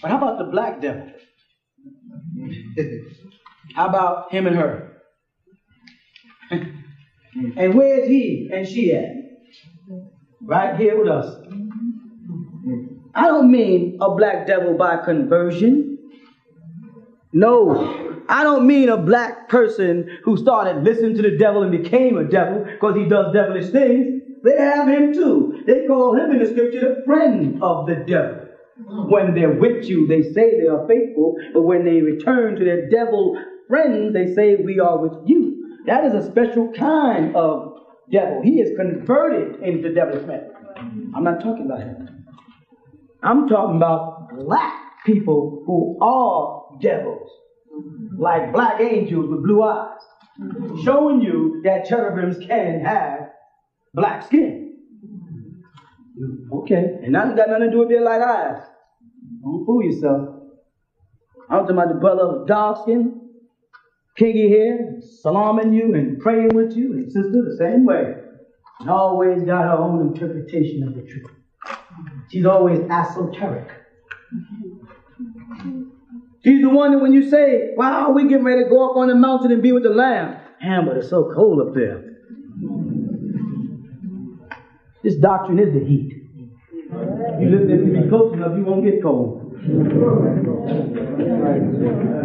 But how about the black devil? How about him and her? And where's he and she at? Right here with us. I don't mean a black devil by conversion. No, I don't mean a black person who started listening to the devil and became a devil because he does devilish things. They have him too. They call him in the scripture the friend of the devil. When they're with you, they say they are faithful, but when they return to their devil friends, they say we are with you. That is a special kind of devil. He is converted into devilish man. I'm not talking about him. I'm talking about black people who are devils, like black angels with blue eyes, showing you that cherubims can have black skin. Okay, and that's got nothing to do with their light eyes. Don't fool yourself. I'm talking about the brother with dark skin, kinky hair, salaming you and praying with you, and sister the same way. And always got her own interpretation of the truth. She's always esoteric. She's the one that when you say, wow, we getting ready to go up on the mountain and be with the Lamb. Man, but it's so cold up there. This doctrine is the heat. You listen to me close enough, you won't get cold.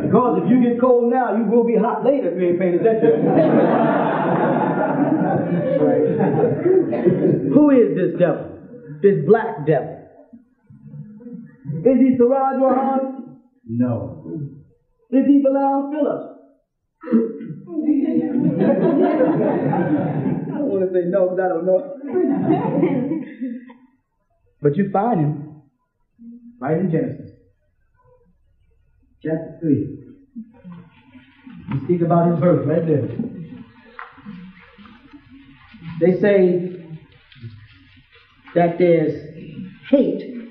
Because if you get cold now, you will be hot later if you ain't paying attention. Who is this devil? This black devil? Is he Siraj Rohan? No. Is he Bilal Phillips? I don't want to say no because I don't know. But you find him right in Genesis chapter 3. We speak about his birth right there. They say that there's hate,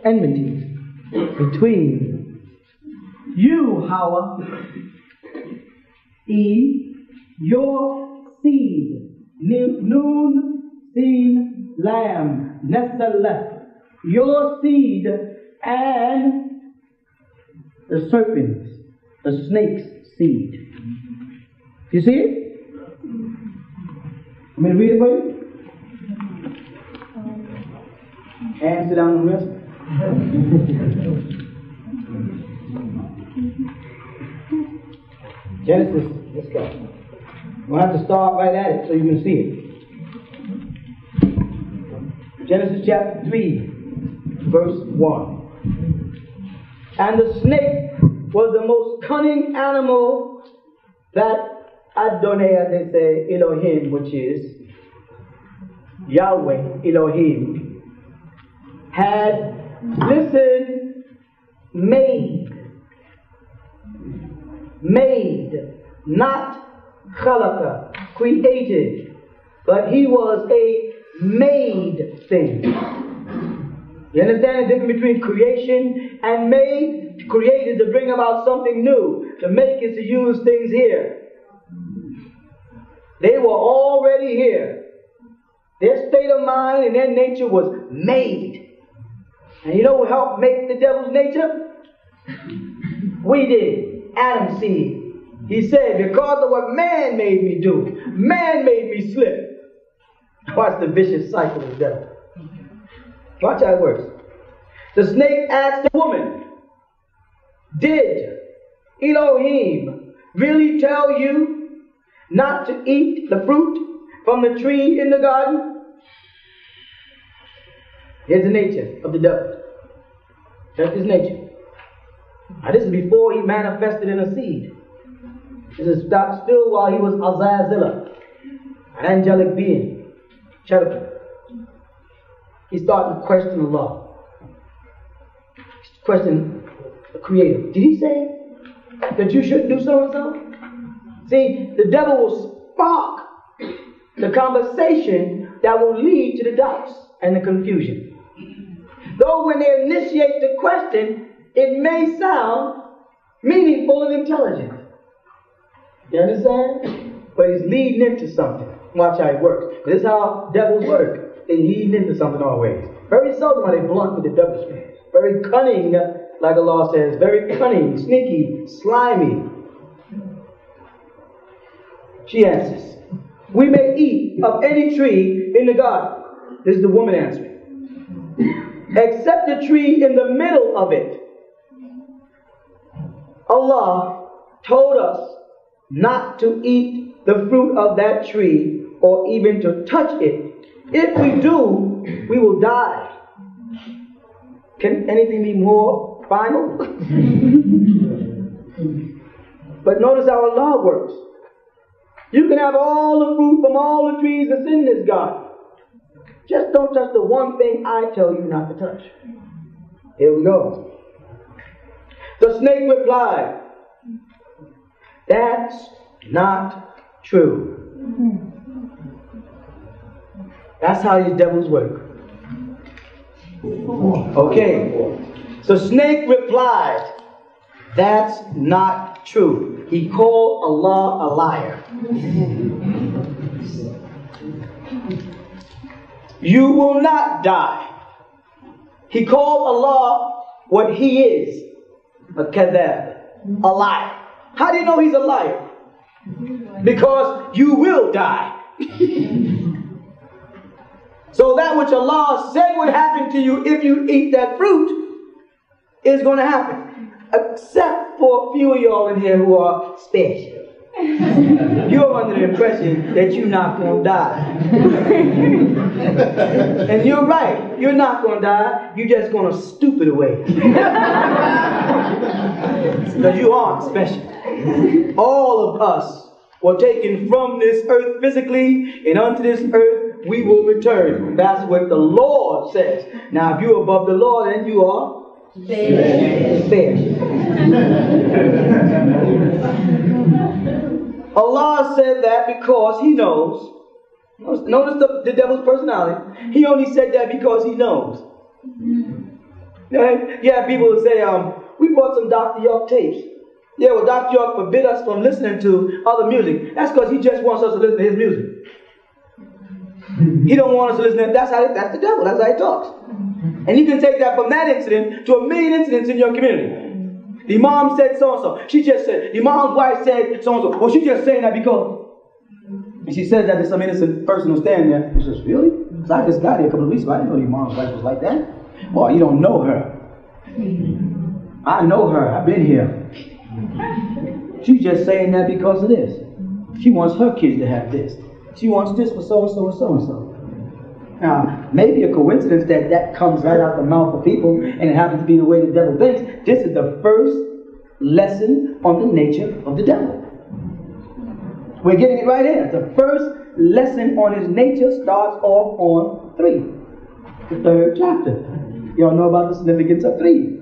enmity between you, Hawa, Eve, your seed, Noon, Sin, Lamb, Nesaleph, your seed, and the serpent's, the snake's seed. You see it? I'm going to read it for you. And sit down and rest. Genesis, let's go. We'll have to start right at it so you can see it. Genesis chapter 3, verse 1. And the snake was the most cunning animal that Adonai, as they say, Elohim, which is Yahweh, Elohim, had, listen, made, not khalaqa, created, but he was a made thing. You understand the difference between creation and made? To create is to bring about something new. To make is to use things here. They were already here. Their state of mind and their nature was made. And you know who helped make the devil's nature? We did. Adam's seed. He said, because of what man made me do, man made me slip. Watch the vicious cycle of the devil. Watch how it works. The snake asked the woman, did Elohim really tell you not to eat the fruit from the tree in the garden? Here's the nature of the devil. That's his nature. Now this is before he manifested in a seed. This is still while he was Azazillah, an angelic being, cherubim. He started to question the law. Question the Creator. Did he say that you shouldn't do so and so? See, the devil will spark the conversation that will lead to the doubts and the confusion. Though when they initiate the question, it may sound meaningful and intelligent. You understand? But it's leading into something. Watch how it works. This is how devils work. They lead into something always. Very seldom are they blunt with the devil spirit. very cunning, like Allah says, very cunning, sneaky, slimy. She answers, we may eat of any tree in the garden. This is the woman answering. Except the tree in the middle of it. Allah told us not to eat the fruit of that tree or even to touch it. If we do, we will die. Can anything be more final? But notice how Allah works. You can have all the fruit from all the trees that's in this garden. Just don't touch the one thing I tell you not to touch. Here we go. The snake replied, that's not true. That's how these devils work. Okay. So snake replied, that's not true. He called Allah a liar. You will not die. He called Allah what He is, a kadhab, a liar. How do you know He's a liar? Because you will die. So that which Allah said would happen to you if you eat that fruit is going to happen. Except for a few of y'all in here who are special. You're under the impression that you're not going to die. And you're right. You're not going to die. You're just going to stupid away. Because you aren't special. All of us were taken from this earth physically, and unto this earth we will return. That's what the Lord says. Now, if you're above the Lord, then you are fair. Allah said that because He knows. Notice the devil's personality. He only said that because he knows. Yeah, people will say, we bought some Dr. York tapes. Yeah, well, Dr. York forbid us from listening to other music. That's because he just wants us to listen to his music. He don't want us to listen to that's the devil. That's how he talks. And you can take that from that incident to a million incidents in your community. The imam said so-and-so. She just said, the imam's wife said so-and-so. Well, she's just saying that because. And she said that to some innocent person who's standing there. She says, really? Because I just got here a couple of weeks ago. I didn't know the imam's wife was like that. Boy, you don't know her. I know her. I've been here. She's just saying that because of this. She wants her kids to have this. She wants this for so-and-so and so-and-so. Now, maybe a coincidence that comes right out the mouth of people and it happens to be the way the devil thinks. This is the first lesson on the nature of the devil. We're getting it right here. The first lesson on his nature starts off on 3. The 3rd chapter. Y'all know about the significance of 3.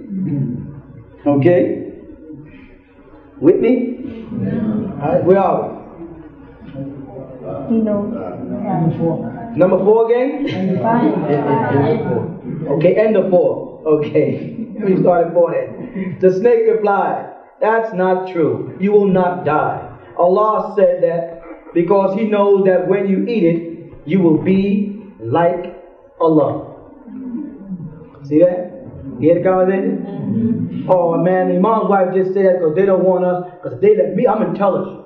Okay? With me? Alright, where are we? Number 4 again? Okay, end of 4. Okay. We started 4 then. The snake replied, that's not true. You will not die. Allah said that because He knows that when you eat it, you will be like Allah. See that? You hear the conversation? Oh man, the imam's wife just said that because they don't want us, because they let me, I'm intelligent.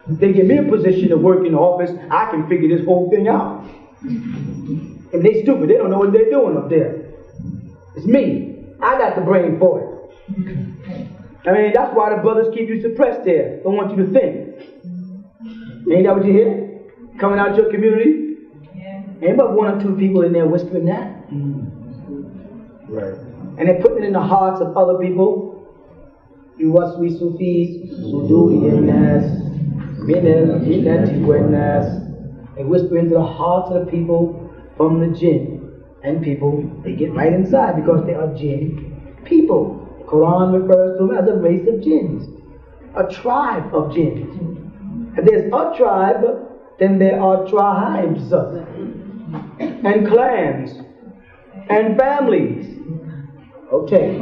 If they give me a position to work in the office, I can figure this whole thing out. If they stupid, they don't know what they're doing up there. It's me. I got the brain for it. I mean, that's why the brothers keep you suppressed there. Don't want you to think. Ain't that what you hear? Coming out your community? Yeah. Ain't but 1 or 2 people in there whispering that. Right. And they're putting it in the hearts of other people. You waswi sufis, suduri nas, minal jinnati wan nas. They whisper into the hearts of the people from the jinn. And people, they get right inside because they are jinn people. The Quran refers to them as a race of jinns. A tribe of jinns. If there's a tribe, then there are tribes. And clans. And families. Okay.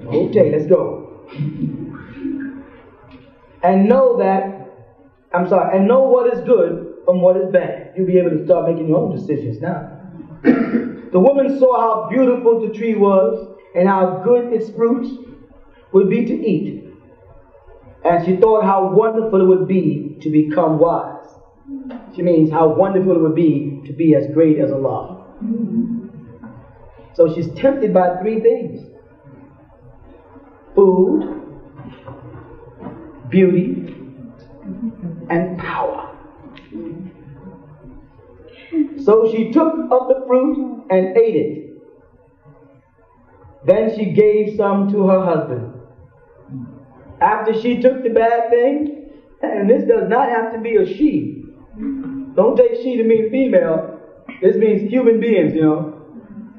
Okay, let's go. And know what is good from what is bad. You'll be able to start making your own decisions now. The woman saw how beautiful the tree was and how good its fruits would be to eat. And she thought how wonderful it would be to become wise. She means how wonderful it would be to be as great as Allah. So she's tempted by three things: food, beauty, and power. So she took of the fruit and ate it. Then she gave some to her husband. After she took the bad thing, and this does not have to be a she. Don't take she to mean female. This means human beings, you know.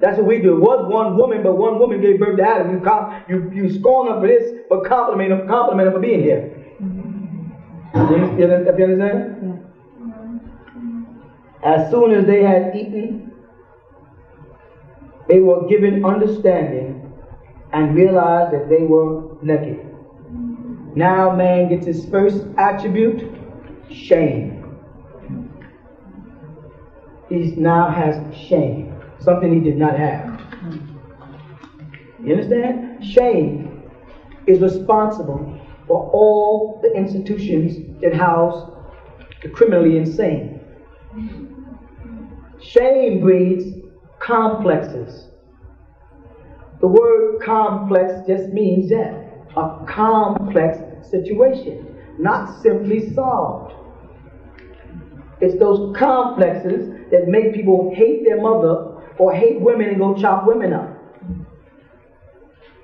That's what we do. It was one woman, but one woman gave birth to Adam. You scorn her for this, but compliment her for being here. You understand? As soon as they had eaten, they were given understanding and realized that they were naked. Now man gets his first attribute, shame. He now has shame, something he did not have. You understand? Shame is responsible for all the institutions that house the criminally insane. Shame breeds complexes. The word complex just means that. A complex situation, not simply solved. It's those complexes that make people hate their mother or hate women and go chop women up.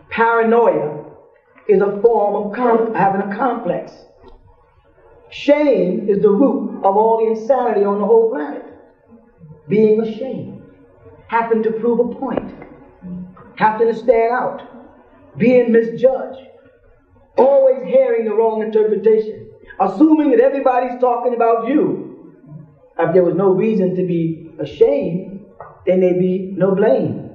Paranoia is a form of having a complex. Shame is the root of all the insanity on the whole planet. Being ashamed, having to prove a point, having to stand out, being misjudged, always hearing the wrong interpretation, assuming that everybody's talking about you. If there was no reason to be ashamed, then there'd be no blame.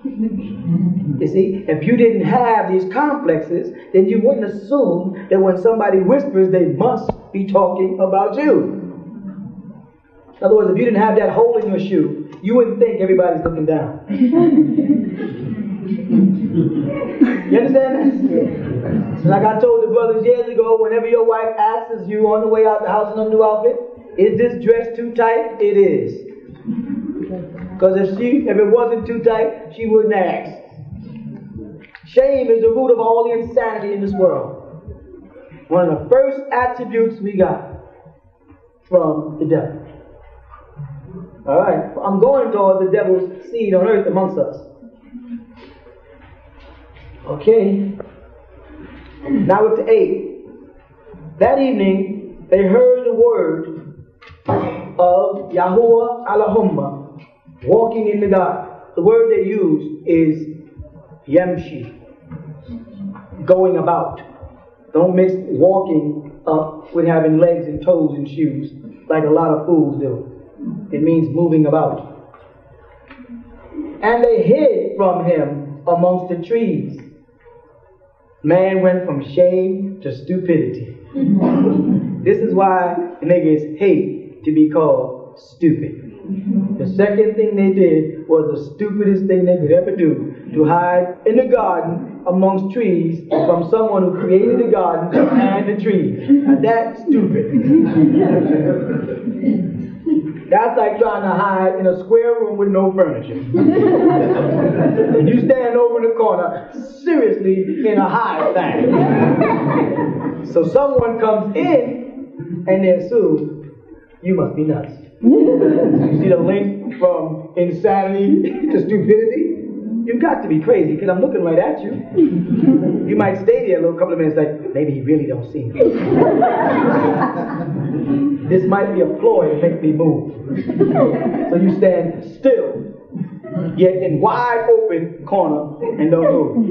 You see, if you didn't have these complexes, then you wouldn't assume that when somebody whispers, they must be talking about you. In other words, if you didn't have that hole in your shoe, you wouldn't think everybody's looking down. You understand that? Like I told the brothers years ago, whenever your wife asks you on the way out the house in a new outfit, is this dress too tight? It is. Because if it wasn't too tight, she wouldn't ask. Shame is the root of all the insanity in this world. One of the first attributes we got from the devil. Alright, I'm going toward the devil's seed on earth amongst us. Okay. Now with the 8. That evening, they heard the word of Yahuwah Allahumma walking in the garden. The word they use is Yamshi, going about. Don't mix walking up with having legs and toes and shoes like a lot of fools do. It means moving about. And they hid from him amongst the trees. Man went from shame to stupidity. This is why niggas hate to be called stupid. The second thing they did was the stupidest thing they could ever do, to hide in the garden amongst trees from someone who created the garden and the trees. Now that's stupid. That's like trying to hide in a square room with no furniture. And you stand over in the corner, seriously in a hide thing. So someone comes in and they assume you must be nuts. You see the link from insanity to stupidity? You've got to be crazy, because I'm looking right at you. You might stay there a little couple of minutes like, maybe he really don't see me. This might be a ploy to make me move. So you stand still, yet in wide open corner and don't move.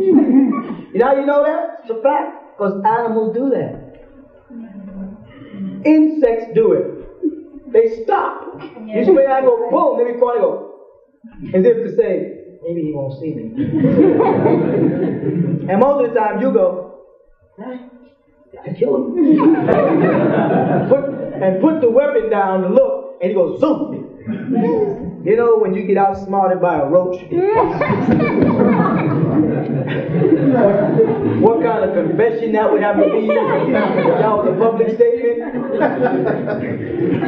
You know how you know that? It's a fact, because animals do that. Insects do it. They stop. You see when I go boom, then we corner go, as if to say, maybe he won't see me. And most of the time you go, I kill him. Put the weapon down to look, and he goes zoom. You know when you get outsmarted by a roach? What kind of confession that would have to be? That was a public statement.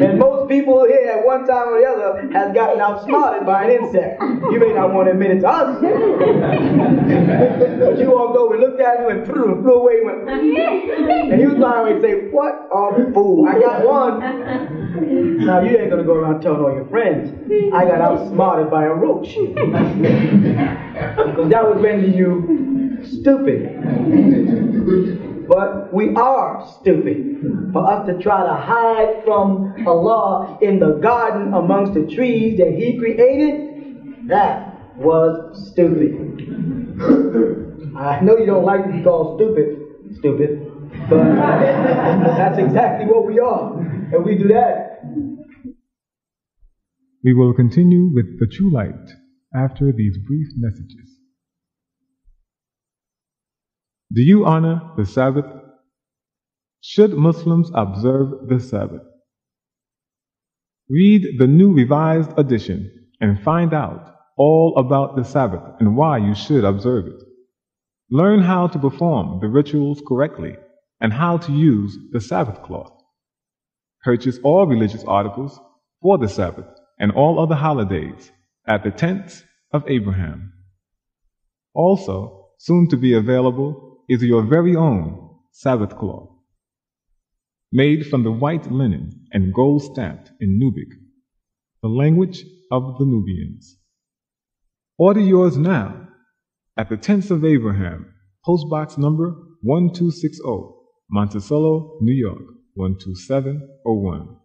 And most people here at one time or the other has gotten outsmarted by an insect. You may not want to admit it to us. But you walked over and looked at him and flew away. And you was trying to say, what a fool. I got one. Now you ain't going to go around telling all your friends, I got outsmarted by a roach. Because that would render you stupid. But we are stupid. For us to try to hide from Allah in the garden amongst the trees that He created, that was stupid. I know you don't like to be called stupid, but that's exactly what we are. And we do that. We will continue with the true light after these brief messages. Do you honor the Sabbath? Should Muslims observe the Sabbath? Read the New Revised Edition and find out all about the Sabbath and why you should observe it. Learn how to perform the rituals correctly and how to use the Sabbath cloth. Purchase all religious articles for the Sabbath and all other holidays at the Tents of Abraham. Also, soon to be available is your very own Sabbath cloth, made from the white linen and gold stamped in Nubic, the language of the Nubians. Order yours now at the Tents of Abraham, postbox number 1260, Monticello, New York, 12701.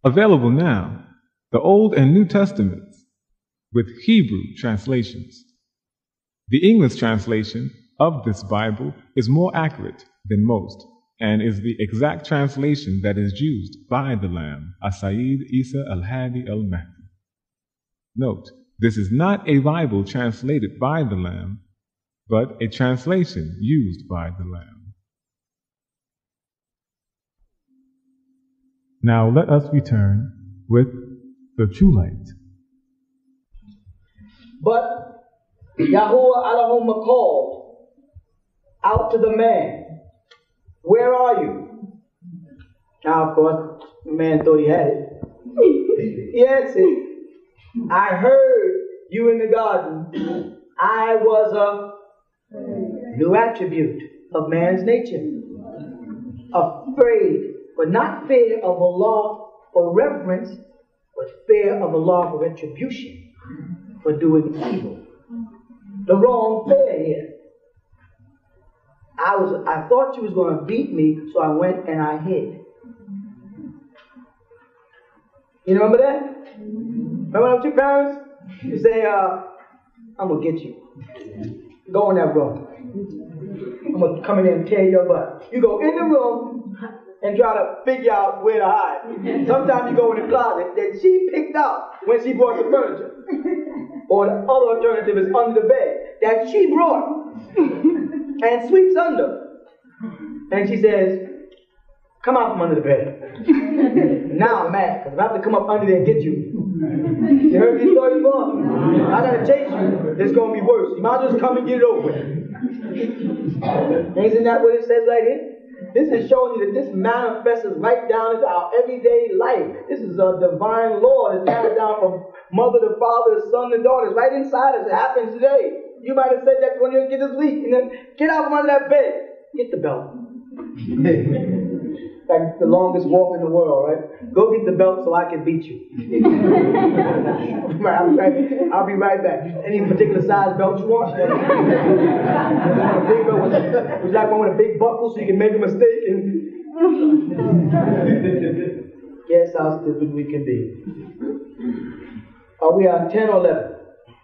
Available now, the Old and New Testaments with Hebrew translations. The English translation of this Bible is more accurate than most and is the exact translation that is used by the Lamb, Sayyid Isa al-Hadi al-Mahdi. Note, this is not a Bible translated by the Lamb, but a translation used by the Lamb. Now let us return with the true light. But Yahuwah Allahumma called out to the man, where are you? Now, of course, the man thought he had it. He answered, I heard you in the garden. I was a new attribute of man's nature. Afraid, but not fear of Allah for reverence, but fear of Allah for retribution, for doing evil. The wrong fear here. I thought you was going to beat me, so I went and I hid. You remember that? Remember with your parents? You say, I'm going to get you. Go in that room. I'm going to come in there and tear your butt. You go in the room and try to figure out where to hide. Sometimes you go in the closet that she picked out when she brought the furniture. Or the other alternative is under the bed that she brought and sweeps under. And she says, come out from under the bed. Now I'm mad because I have to come up under there and get you. You heard these stories before? I gotta chase you. It's gonna be worse. You might just come and get it over with. Isn't that what it says right here? This is showing you that this manifests right down into our everyday life. This is a divine law that's passed down from mother to father, to son to daughter. It's right inside us. It happens today. You might have said that when you get this leak, and then get out from under that bed. Get the belt. Like the longest walk in the world, right? Go get the belt so I can beat you. I'll be right back. Any particular size belt you want? Would you like one with a big buckle so you can make a mistake? Guess how stupid we can be. Are we on 10 or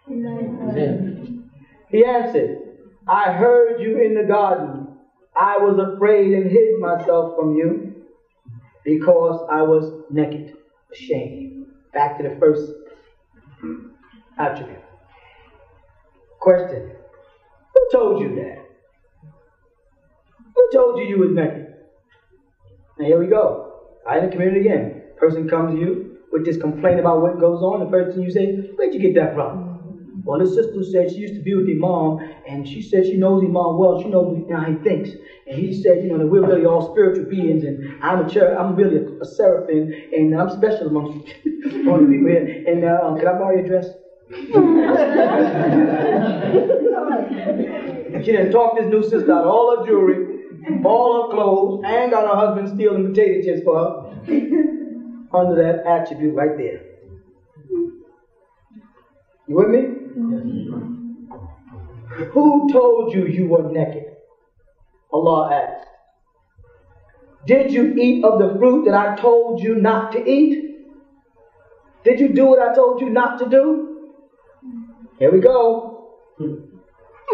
11? 10. He answered, I heard you in the garden. I was afraid and hid myself from you because I was naked, ashamed. Back to the first attribute. Question. Who told you that? Who told you you was naked? Now here we go. I in the community again. Person comes to you, with this complaint about what goes on, the first thing you say, where'd you get that from? Well, his sister said she used to be with Imam, and she said she knows Imam well. She knows how he thinks. And he said, that we're really all spiritual beings, and I'm really a seraphim, and I'm special amongst you people here. And can I borrow your dress? And she done talked this new sister out of all her jewelry, all her clothes, and got her husband stealing potato chips for her. Under that attribute right there. You with me? Who told you you were naked? Allah asked. Did you eat of the fruit that I told you not to eat? Did you do what I told you not to do? Here we go.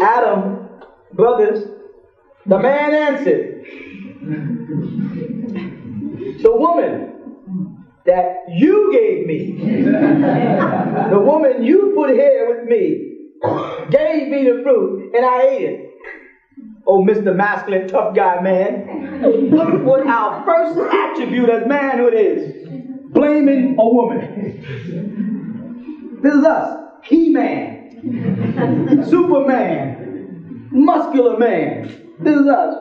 Adam, brothers, the man answered. The woman that you gave me, the woman you put here with me, gave me the fruit and I ate it. Oh, Mr. Masculine, tough guy, man. Look what our first attribute as manhood is. Blaming a woman. This is us. He-Man. Superman. Muscular man. This is us.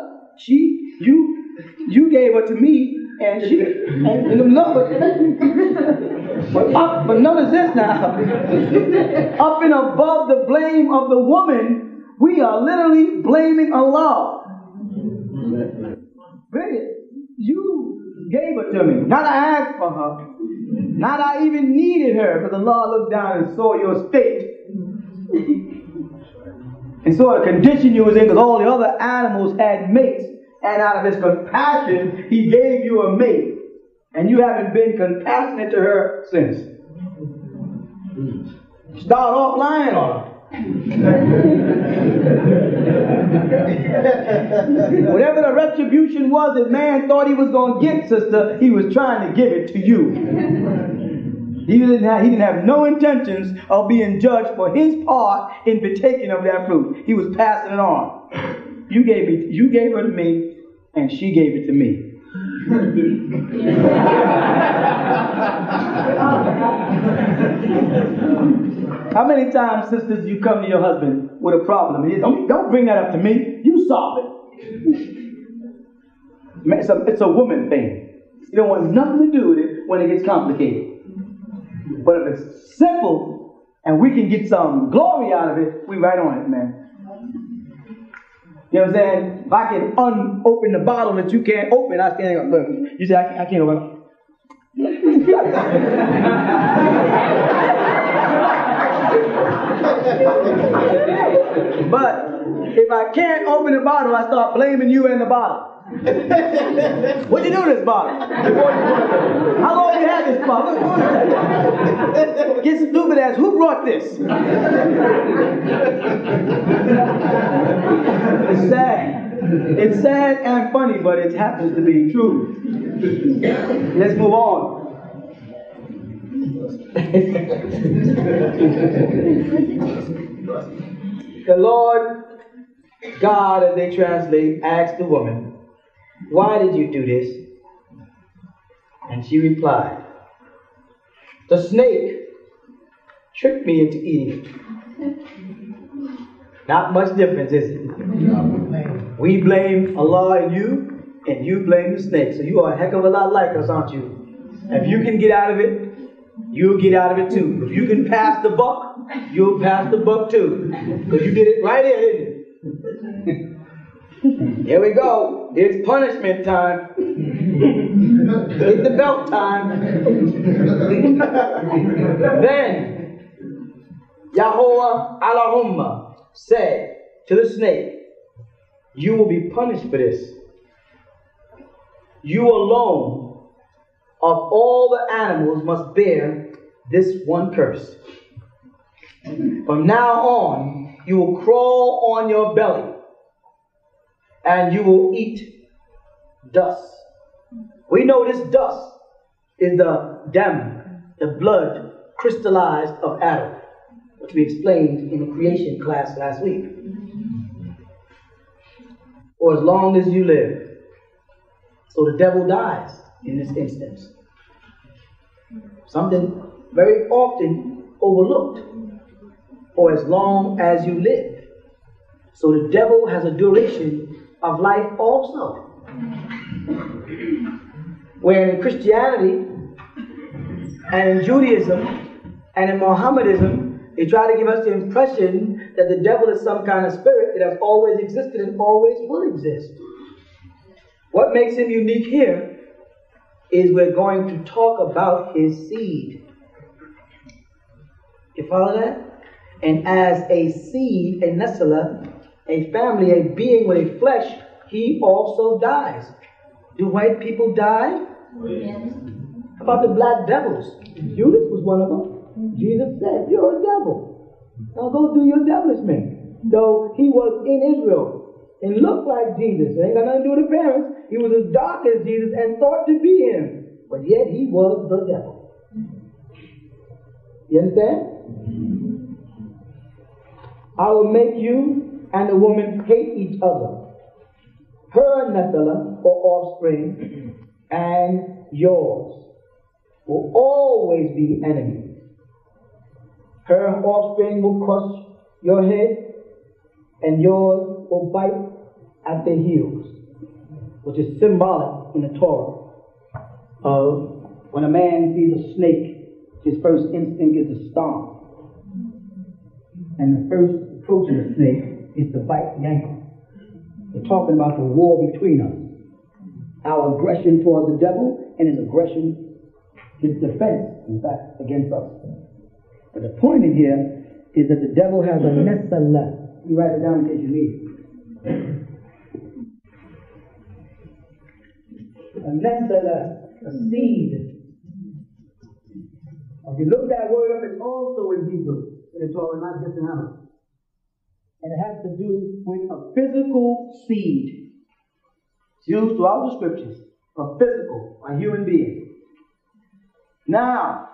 You gave her to me, and the number. But notice this now. Up and above the blame of the woman, we are literally blaming Allah. Really? You gave her to me. Not I asked for her. Not I even needed her, because Allah looked down and saw your state. And saw the condition you was in, because all the other animals had mates. And out of His compassion, He gave you a mate. And you haven't been compassionate to her since. Start off lying on her. Whatever the retribution was that man thought he was going to get, sister, he was trying to give it to you. He didn't have no intentions of being judged for his part in partaking of that fruit. He was passing it on. You gave her to me, and she gave it to me. How many times, sisters, you come to your husband with a problem? Don't bring that up to me. You solve it. It's a woman thing. You don't want nothing to do with it when it gets complicated. But if it's simple and we can get some glory out of it, we right on it, man. You know what I'm saying? If I can open the bottle that you can't open, I stand there. Look, you say I can't open it. But if I can't open the bottle, I start blaming you and the bottle. What'd you do to this bottle? How long you had this bottle? Get stupid ass. Who brought this? It's sad. It's sad and funny, but it happens to be true. Let's move on. The Lord God, as they translate, asked the woman, "Why did you do this?" And she replied, "The snake tricked me into eating it." Not much difference, is it? We blame Allah and you blame the snake. So you are a heck of a lot like us, aren't you? If you can get out of it, you'll get out of it too. If you can pass the buck, you'll pass the buck too. Because you did it right here, didn't you? Here we go. It's punishment time. Hit the belt time. Then Yahweh Allahumma said to the snake, "You will be punished for this. You alone of all the animals must bear this one curse. From now on, you will crawl on your belly and you will eat dust." We know this dust is the dam, the blood crystallized of Adam, which we explained in the creation class last week. For as long as you live. So the devil dies in this instance. Something very often overlooked. For as long as you live. So the devil has a duration of life also. Where in Christianity and in Judaism and in Mohammedanism, they try to give us the impression that the devil is some kind of spirit that has always existed and always will exist. What makes him unique here is we're going to talk about his seed. You follow that? And as a seed, a Nesala, a family, a being with a flesh, he also dies. Do white people die? Yes. How about the black devils? Judas was one of them. Jesus said, "You're a devil. Now go do your devilishment." Though he was in Israel and looked like Jesus, it ain't got nothing to do with the parents. He was as dark as Jesus and thought to be him, but yet he was the devil. You understand? I will make you and the woman hate each other. Her Nephilim, or offspring, and yours will always be enemies. Her offspring will crush your head, and yours will bite at the heels, which is symbolic in the Torah of when a man sees a snake, his first instinct is to stomp. And the first approach of the snake is to bite the ankle. We're talking about the war between us. Our aggression towards the devil and his aggression, his defense, in fact, against us. But the point in here is that the devil has a nesala. You write it down in case you need it. A nesala, a seed. If you look that word up, it's also in Hebrew. In the Torah, not just in Arabic. And it has to do with a physical seed. It's used throughout the scriptures. A physical, a human being. Now,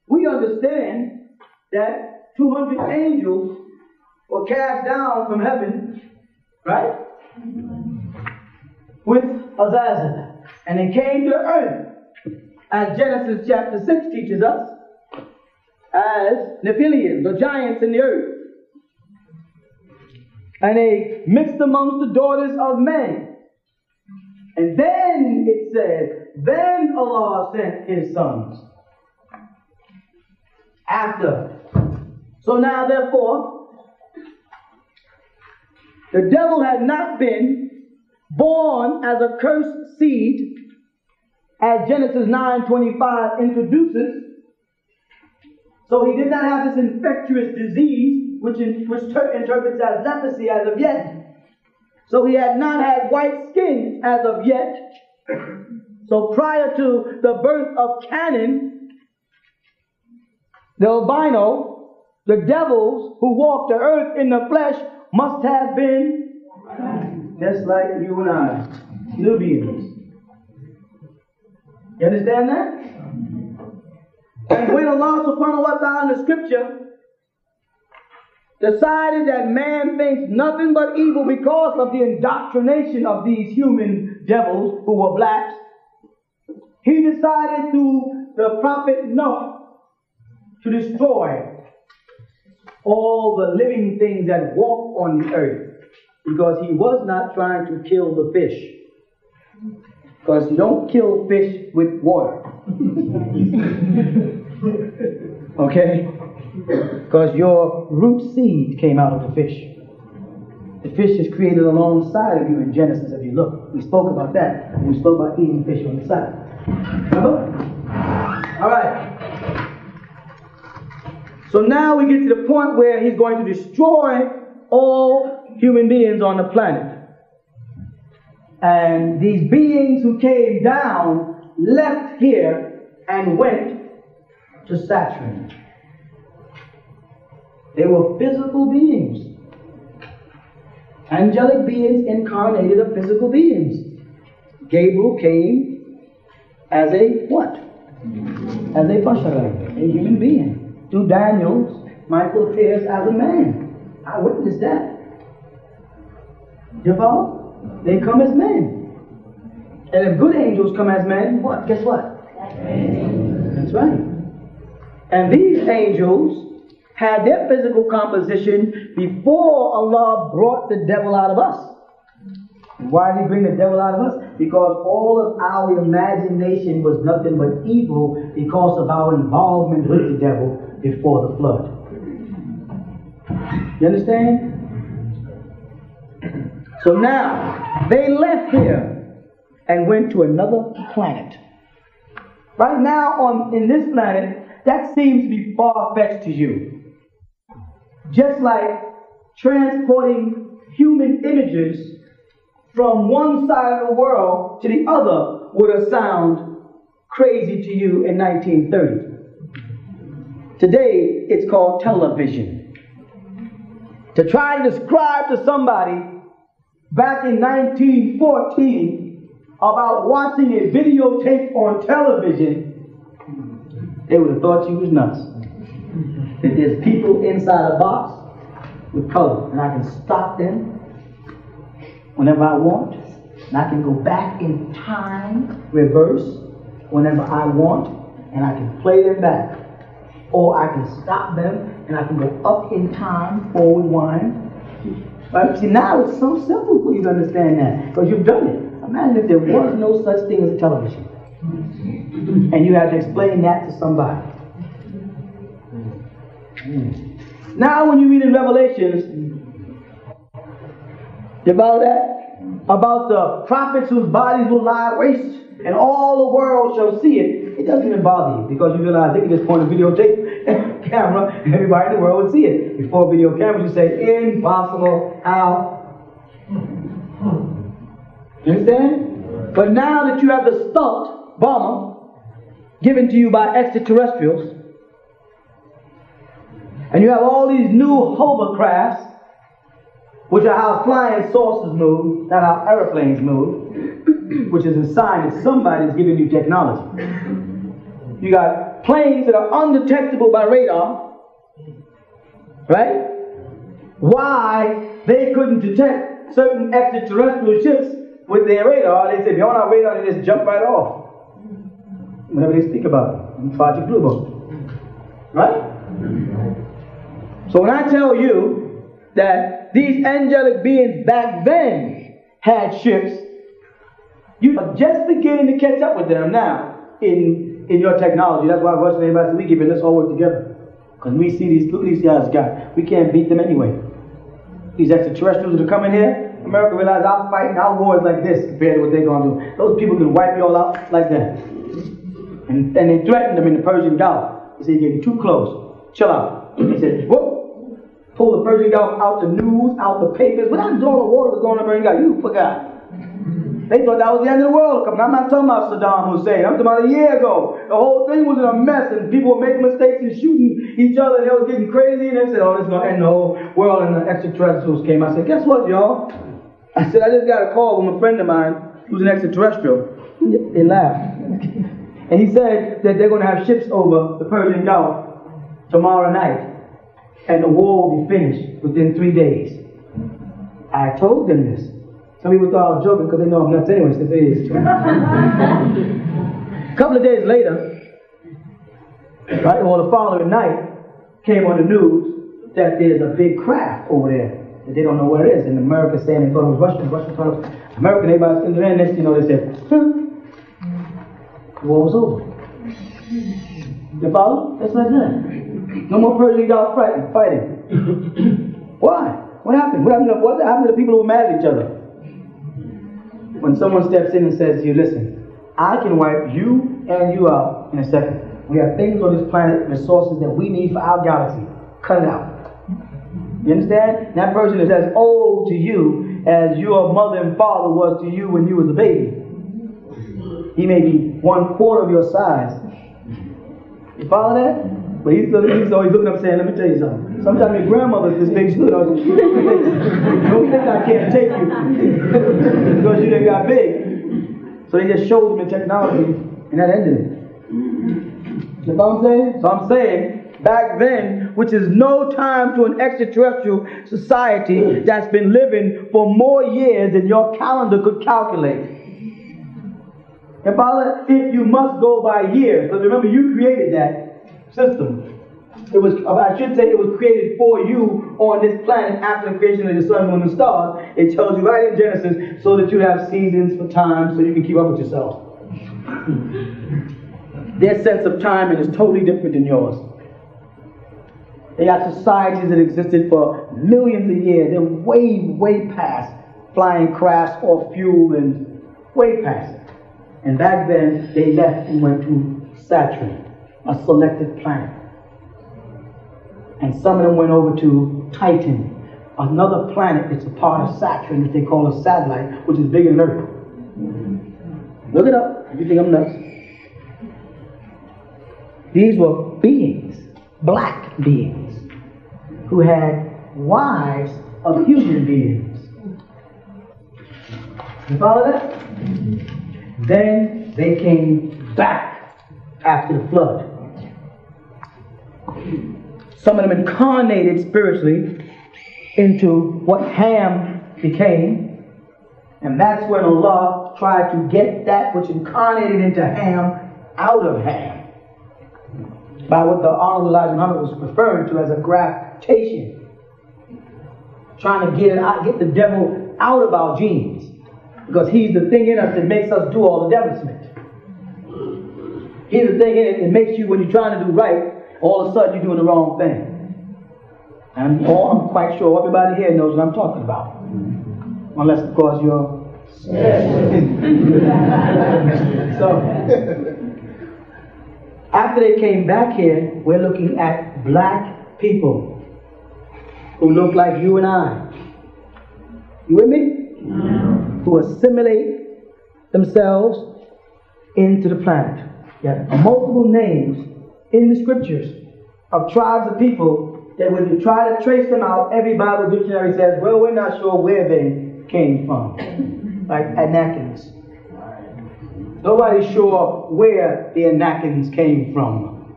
we understand that 200 angels were cast down from heaven, right? With Azazel. And they came to earth. As Genesis chapter 6 teaches us, as Nephilim, the giants in the earth. And they mixed amongst the daughters of men. And then it said, then Allah sent his sons. After. So now therefore, the devil had not been born as a cursed seed, as Genesis 9:25 introduces. So he did not have this infectious disease, which interprets as leprosy as of yet. So he had not had white skin as of yet. So prior to the birth of Canaan, the albino, the devils who walked the earth in the flesh must have been just like you and I, Nubians. You understand that? And when Allah subhanahu wa ta'ala in the scripture decided that man thinks nothing but evil because of the indoctrination of these human devils who were blacks, he decided through the prophet Noah to destroy all the living things that walk on the earth, because he was not trying to kill the fish. Because you don't kill fish with water. Okay? Because your root seed came out of the fish. The fish is created alongside of you in Genesis, if you look. We spoke about that. We spoke about eating fish on the side. Remember? Alright. So now we get to the point where he's going to destroy all human beings on the planet. And these beings who came down left here and went to Saturn. They were physical beings. Angelic beings incarnated of physical beings. Gabriel came as a what? As a bashara, a human being. To Daniel, Michael appears as a man. I witnessed that. You follow? They come as men. And if good angels come as men, what? Guess what? That's That's right. And these angels had their physical composition before Allah brought the devil out of us. And why did he bring the devil out of us? Because all of our imagination was nothing but evil because of our involvement with the devil before the flood. You understand? So now, they left here and went to another planet. Right now, in this planet, that seems to be far-fetched to you. Just like transporting human images from one side of the world to the other would have sounded crazy to you in 1930. Today, it's called television. To try to describe to somebody back in 1914 about watching a videotape on television, they would have thought you was nuts. That there's people inside a box with color, and I can stop them whenever I want, and I can go back in time, reverse, whenever I want, and I can play them back. Or I can stop them, and I can go up in time, forward, rewind. But see, now it's so simple for you to understand that, because you've done it. Imagine if there was no such thing as a television, and you had to explain that to somebody. Now when you read in Revelations about that, about the prophets whose bodies will lie waste, and all the world shall see it, it doesn't even bother you, because you realize they can just point a videotape camera and everybody in the world would see it. Before video cameras, you say, impossible, how? You understand? But now that you have the stunt bomber given to you by extraterrestrials, and you have all these new hovercrafts, which are how flying saucers move, not how airplanes move, which is a sign that somebody's giving you technology. You got planes that are undetectable by radar, right? Why they couldn't detect certain extraterrestrial ships with their radar? They said, beyond our radar, they just jump right off whenever they speak about it. Project Blue Book. Right? So when I tell you that these angelic beings back then had ships, you are just beginning to catch up with them now in your technology. That's why Russian everybody says, we keep it, let's all work together. Because we see these guys got, we can't beat them anyway. These extraterrestrials that are coming here, America realized our fight and our war is like this compared to what they're going to do. Those people can wipe you all out like that. And they threatened them in the Persian Gulf. They said, you're getting too close. Chill out. They said, whoop. Pull the Persian Gulf out the news, out the papers. But I know the water was going to Persian Gulf. You forgot. They thought that was the end of the world. I'm not talking about Saddam Hussein. I'm talking about a year ago. The whole thing was in a mess, and people were making mistakes and shooting each other, and they were getting crazy, and they said, oh, this is going to end the whole world, and the extraterrestrials came. I said, guess what, y'all? I said, I just got a call from a friend of mine who's an extraterrestrial. They laughed. And he said that they're going to have ships over the Persian Gulf tomorrow night, and the war will be finished within 3 days. I told them this. Some people thought I was joking because they know I'm nuts anyway, since it is. A couple of days later, right, or the following night, came on the news that there's a big craft over there that they don't know where it is. And America's saying they thought it was Russian. Russian thought it was American. Everybody's in there. Next thing you know, they said, the war was over. You follow? That's like that. No more Persian Gulf fighting. Why? What happened? What happened to the people who were mad at each other? When someone steps in and says to you, listen, I can wipe you and you out in a second. We have things on this planet, resources that we need for our galaxy. Cut it out. You understand? That person is as old to you as your mother and father was to you when you was a baby. He may be 1/4 of your size. You follow that? But he's always looking up saying, let me tell you something. Sometimes your grandmother's this big too. Don't think I can't take you because you done got big. So they just showed them in technology and that ended it. You know what I'm saying? So I'm saying, back then, which is no time to an extraterrestrial society that's been living for more years than your calendar could calculate. And Father, if you must go by years, because remember you created that system. It was, I should say, it was created for you on this planet after the creation of the sun, moon, and stars. It tells you right in Genesis, so that you have seasons for time, so you can keep up with yourself. Their sense of timing is totally different than yours. They got societies that existed for millions of years. They're way past flying crafts or fuel and way past it. And back then, they left and went to Saturn, a selected planet. And some of them went over to Titan, another planet that's a part of Saturn that they call a satellite, which is bigger than Earth. Look it up if you think I'm nuts. These were beings, black beings, who had wives of human beings. You follow that? Then they came back after the flood. Some of them incarnated spiritually into what Ham became. And that's when Allah tried to get that which incarnated into Ham out of Ham. By what the Honorable Elijah Muhammad was referring to as a graftation. Trying to get the devil out of our genes. Because he's the thing in us that makes us do all the devilment. He's the thing in it that makes you, when you're trying to do right, all of a sudden you're doing the wrong thing. And I'm quite sure everybody here knows what I'm talking about. Unless, of course, you're... So, after they came back here, we're looking at black people who look like you and I. You with me? Who assimilate themselves into the planet. Yeah, multiple names in the scriptures of tribes of people that when you try to trace them out, every Bible dictionary says, well, we're not sure where they came from. Like Anakims. Nobody's sure where the Anakims came from.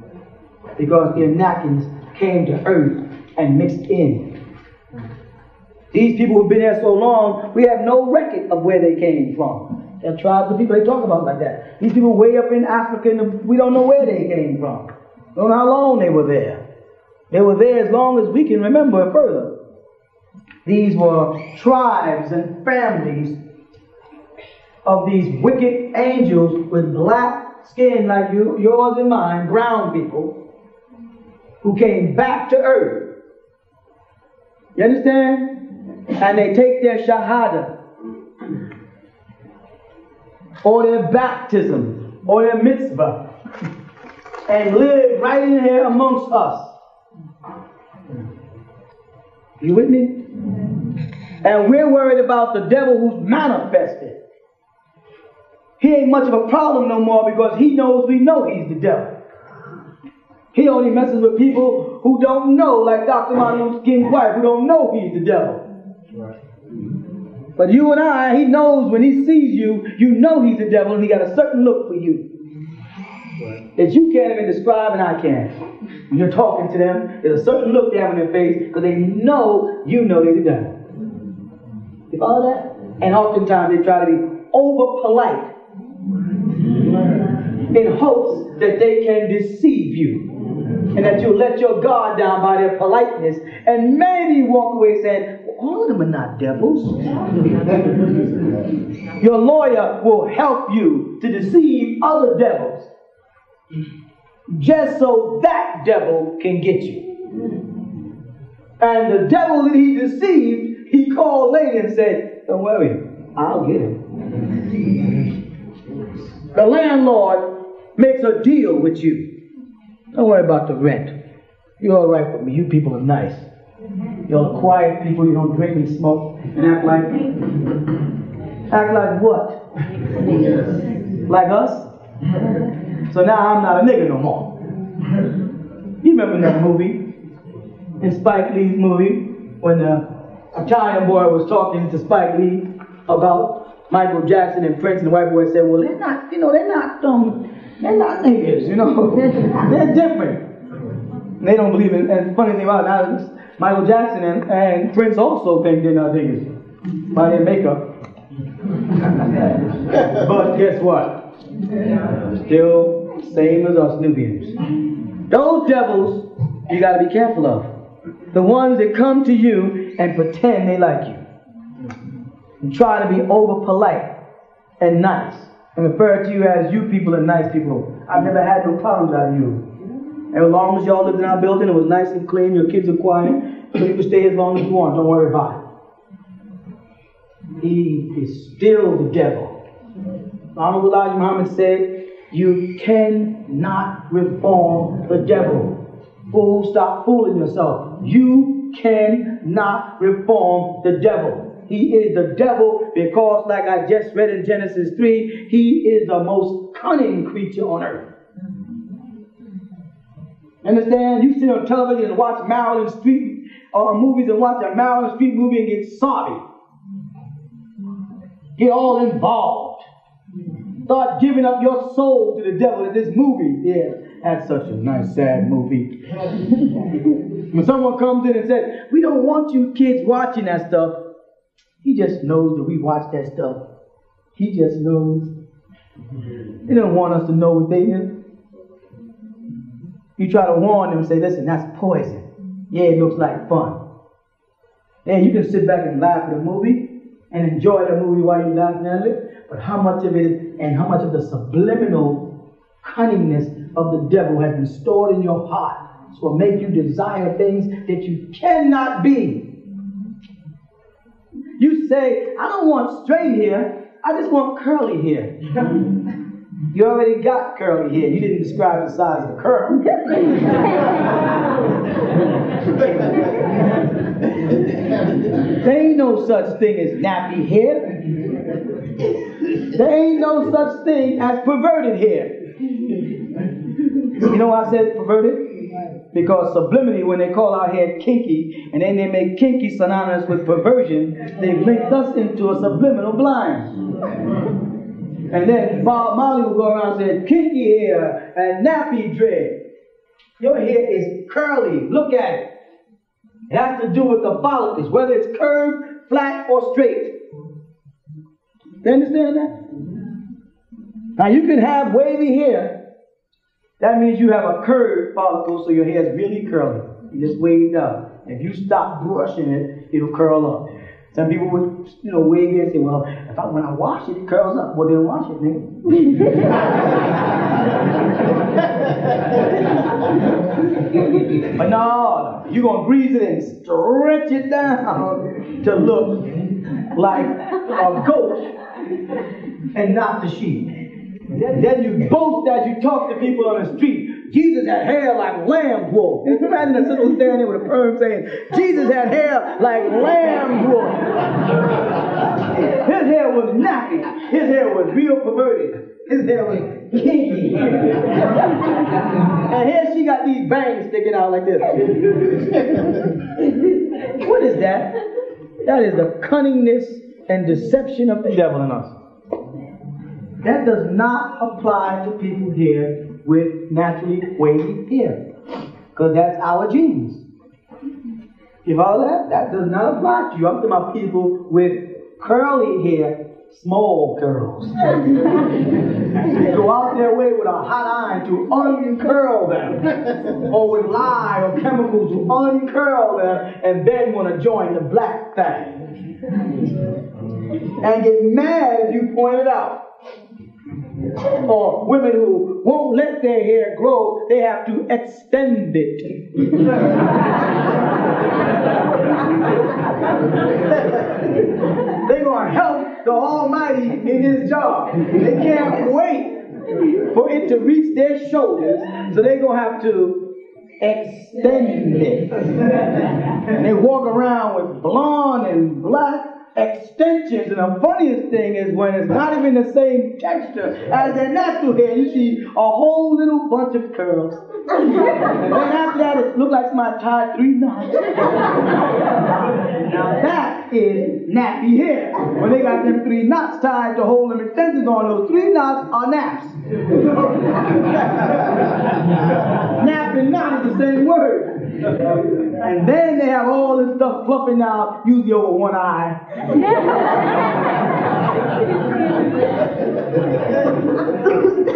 Because the Anakims came to earth and mixed in. These people who've been there so long, we have no record of where they came from. There are tribes of people they talk about like that. These people way up in Africa, we don't know where they came from. We don't know how long they were there. They were there as long as we can remember further. These were tribes and families of these wicked angels with black skin like yours and mine, brown people, who came back to earth. You understand? And they take their shahada, or their baptism, or their mitzvah, and live right in here amongst us. You with me? And we're worried about the devil who's manifested. He ain't much of a problem no more because he knows we know he's the devil. He only messes with people who don't know, like Dr. Martin Luther King's wife, who don't know he's the devil. But you and I, he knows when he sees you, you know he's the devil, and he got a certain look for you. That you can't even describe and I can't. When you're talking to them, there's a certain look they have on their face because they know you know they're the devil. You follow that? And oftentimes they try to be over polite in hopes that they can deceive you. And that you'll let your guard down by their politeness and maybe walk away saying, well, all of them are not devils. Your lawyer will help you to deceive other devils just so that devil can get you. And the devil that he deceived, he called later and said, don't worry, I'll get him. The landlord makes a deal with you. Don't worry about the rent. You're all right with me. You people are nice. You're quiet people. You don't drink and smoke and act like what? Like us? So now I'm not a nigga no more. You remember that movie? In Spike Lee's movie, when the Italian boy was talking to Spike Lee about Michael Jackson and Prince, and the white boy said, well, they're not niggas, they're different. They don't believe in, and the funny thing about it, now Michael Jackson and Prince also think they're not niggas by their makeup. But guess what? Still same as us Nubians. Those devils you got to be careful of. The ones that come to you and pretend they like you. And try to be over polite and nice. And refer to you as you people and nice people. I've never had no problems out of you. And as long as y'all lived in our building, it was nice and clean, your kids are quiet, so you can stay as long as you want, don't worry about it. He is still the devil. Honorable Elijah Muhammad said, you cannot reform the devil. Fool, stop fooling yourself. You cannot reform the devil. He is the devil because, like I just read in Genesis 3, he is the most cunning creature on earth. Understand? You sit on television and watch Maryland Street movies and watch a Maryland Street movie and get sorry. Get all involved. Start giving up your soul to the devil in this movie. Yeah, that's such a nice, sad movie. When someone comes in and says, we don't want you kids watching that stuff, he just knows that we watch that stuff. He just knows. They don't want us to know what they do. You try to warn them and say, listen, that's poison. Yeah, it looks like fun. And you can sit back and laugh at the movie and enjoy the movie while you're laughing at it. But how much of it and how much of the subliminal cunningness of the devil has been stored in your heart so will make you desire things that you cannot be. You say, I don't want straight hair, I just want curly hair. You already got curly hair. You didn't describe the size of the curl. There ain't no such thing as nappy hair. There ain't no such thing as perverted hair. You know why I said perverted? Because subliminally, when they call our hair kinky, and then they make kinky synonymous with perversion, they've linked us into a subliminal blind. And then Bob Marley will go around and say, kinky hair and nappy dread. Your hair is curly. Look at it. It has to do with the follicles, whether it's curved, flat, or straight. You understand that? Now you can have wavy hair. That means you have a curved follicle, so your hair is really curly. You just waved up. If you stop brushing it, it'll curl up. Some people would, wave hair and say, well, when I wash it, it curls up. Well, then wash it, nigga. But no, you're going to grease it and stretch it down to look like a goat and not the sheep. Then you boast as you talk to people on the street. Jesus had hair like lamb wool. Can you imagine a sister standing there with a perm saying, Jesus had hair like lamb wool. His hair was nappy. His hair was real perverted. His hair was kinky. And here she got these bangs sticking out like this. What is that? That is the cunningness and deception of the devil in us. That does not apply to people here with naturally wavy hair. Because that's our genes. You follow that? That does not apply to you. I'm talking about people with curly hair, small curls. They go out their way with a hot iron to uncurl them. Or with lye or chemicals to uncurl them and then want to join the black thing. And get mad if you point it out. Or women who won't let their hair grow, they have to extend it. They're going to help the Almighty in His job. They can't wait for it to reach their shoulders, so they're going to have to extend it. And they walk around with blonde and black extensions, and the funniest thing is when it's not even the same texture as their natural hair. You see a whole little bunch of curls. And then after that, it looks like somebody tied 3 knots. Now that is nappy hair. When they got them 3 knots tied to hold them extensions on, those 3 knots are naps. Nap and knot is the same word. And then they have all this stuff fluffing out, usually over one eye.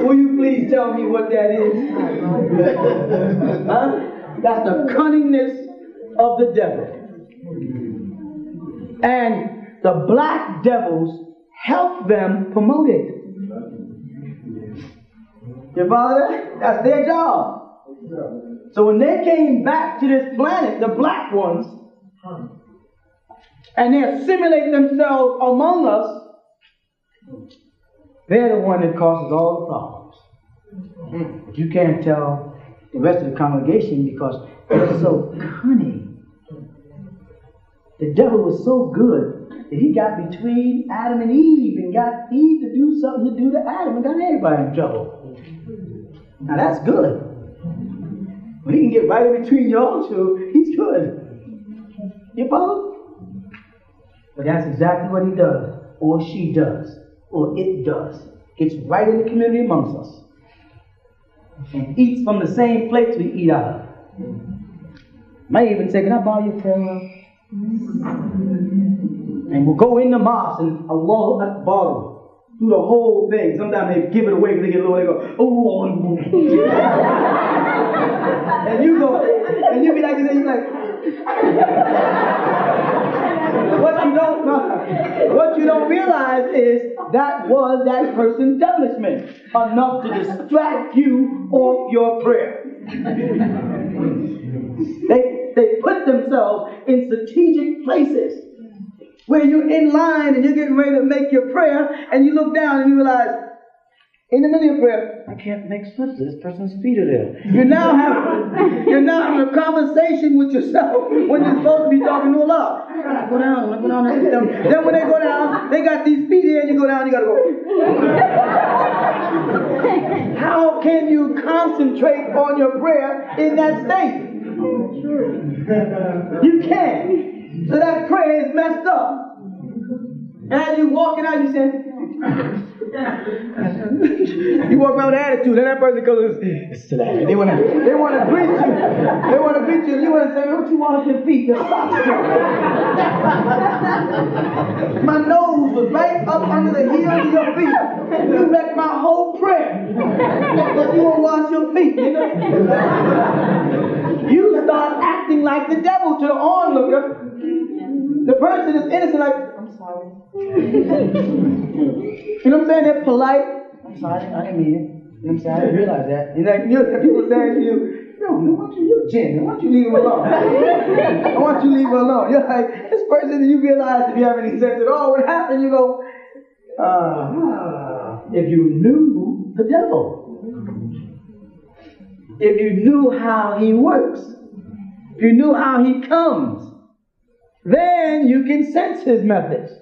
Will you please tell me what that is? Huh? That's the cunningness of the devil. And the black devils help them promote it. You follow that? That's their job. So when they came back to this planet, the black ones, and they assimilate themselves among us, they're the one that causes all the problems. But you can't tell the rest of the congregation because they're so cunning. The devil was so good that he got between Adam and Eve and got Eve to do something to do to Adam and got everybody in trouble. Now that's good. When he can get right in between y'all two, he's good. You follow? But that's exactly what he does, or she does, or it does. Gets right in the community amongst us. And eats from the same plates we eat out of. May even say, can I borrow your prayer? And we'll go in the mosque and Allah Akbar. Do the whole thing. Sometimes they give it away because they get low. They go, oh. And you go, and you be like, you're like, what you don't realize is that was that person's embellishment enough to distract you off your prayer. They put themselves in strategic places where you're in line and you're getting ready to make your prayer, and you look down and you realize, in the middle of prayer, I can't make sense. This person's feet are there. You're now having a conversation with yourself when you're supposed to be talking to Allah. Go down. Then when they go down, they got these feet here, and you go down, you gotta go. How can you concentrate on your prayer in that state? You can't. So that prayer is messed up. And as you walking out, you say, you walk around with attitude, and that person goes, they want to greet you. They want to greet you, and you want to say, what you want off your feet? My nose was right up under the heel of your feet. You wrecked my whole prayer. But you won't wash your feet, nigga. You start acting like the devil to the onlooker. The person is innocent, like, I'm sorry. You know what I'm saying? They're polite. I'm sorry, I didn't mean it. You know what I'm saying? I didn't realize that. And like, people saying to you, no, why don't you Jen? Why don't you leave him alone? Why don't you leave him alone? You're like, this person, you realize if you have any sense at all, what happened? You go, if you knew the devil. If you knew how he works. If you knew how he comes. Then you can sense his methods.